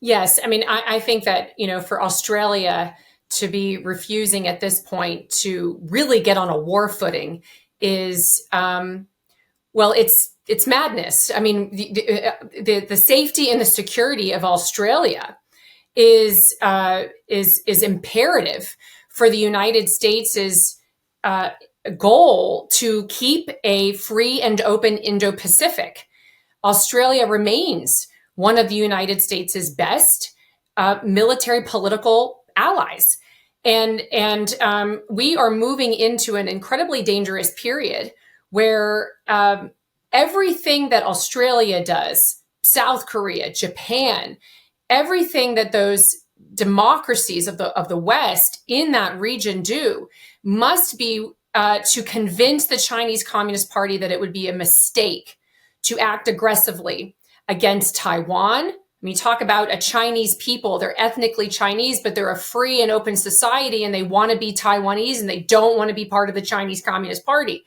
Yes, I mean, I think that, for Australia to be refusing at this point to really get on a war footing is, well, it's madness. I mean, the safety and the security of Australia is imperative for the United States' uh, goal to keep a free and open Indo-Pacific. Australia remains one of the United States' best military political allies. And we are moving into an incredibly dangerous period where everything that Australia does, South Korea, Japan, everything that those democracies of the West in that region do must be to convince the Chinese Communist Party that it would be a mistake to act aggressively against Taiwan. I mean, talk about a Chinese people. They're ethnically Chinese, but they're a free and open society, and they want to be Taiwanese, and they don't want to be part of the Chinese Communist Party.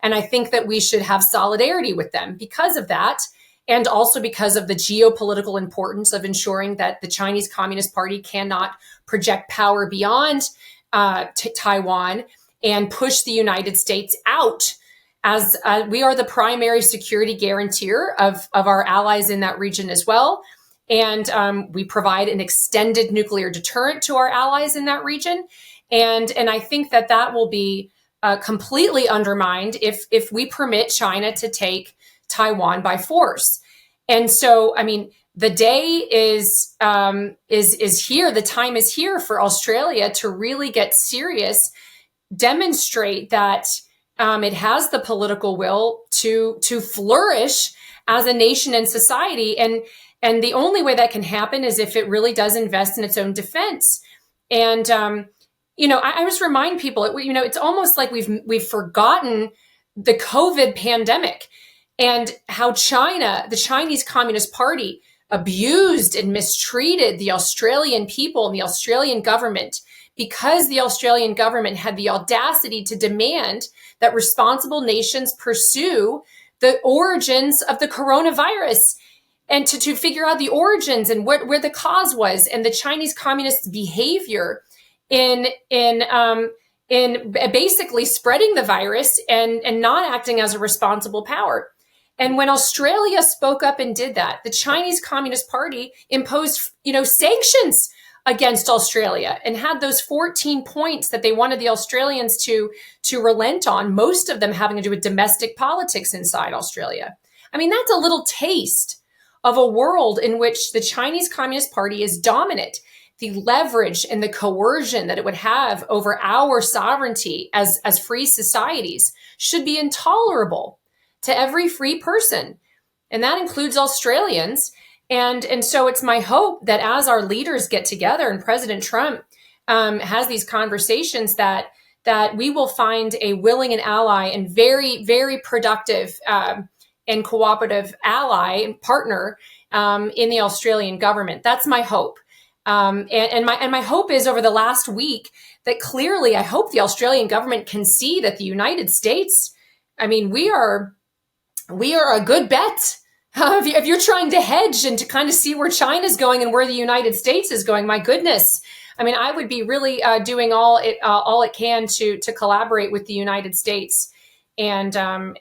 And I think that we should have solidarity with them because of that, and also because of the geopolitical importance of ensuring that the Chinese Communist Party cannot project power beyond Taiwan and push the United States out, as we are the primary security guarantor of our allies in that region as well. And we provide an extended nuclear deterrent to our allies in that region. And I think that will be completely undermined if we permit China to take Taiwan by force. And so, I mean, the day is here. The time is here for Australia to really get serious, demonstrate that it has the political will to flourish as a nation and society. And the only way that can happen is if it really does invest in its own defense. And, I just remind people, it's almost like we've forgotten the COVID pandemic and how China, the Chinese Communist Party, abused and mistreated the Australian people and the Australian government, because the Australian government had the audacity to demand that responsible nations pursue the origins of the coronavirus and to figure out the origins and where the cause was, and the Chinese communists' behavior in basically spreading the virus and not acting as a responsible power. And when Australia spoke up and did that, the Chinese Communist Party imposed, sanctions against Australia and had those 14 points that they wanted the Australians to relent on, most of them having to do with domestic politics inside Australia. I mean, that's a little taste of a world in which the Chinese Communist Party is dominant. The leverage and the coercion that it would have over our sovereignty as free societies should be intolerable to every free person. And that includes Australians. And so it's my hope that as our leaders get together and President Trump has these conversations, that we will find a willing and ally and very, very productive and cooperative ally and partner in the Australian government. That's my hope. And my hope is, over the last week, that clearly I hope the Australian government can see that the United States, I mean, we are a good bet. If you're trying to hedge and to kind of see where China's going and where the United States is going, my goodness. I mean, I would be really doing all it can to collaborate with the United States. And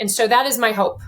so that is my hope.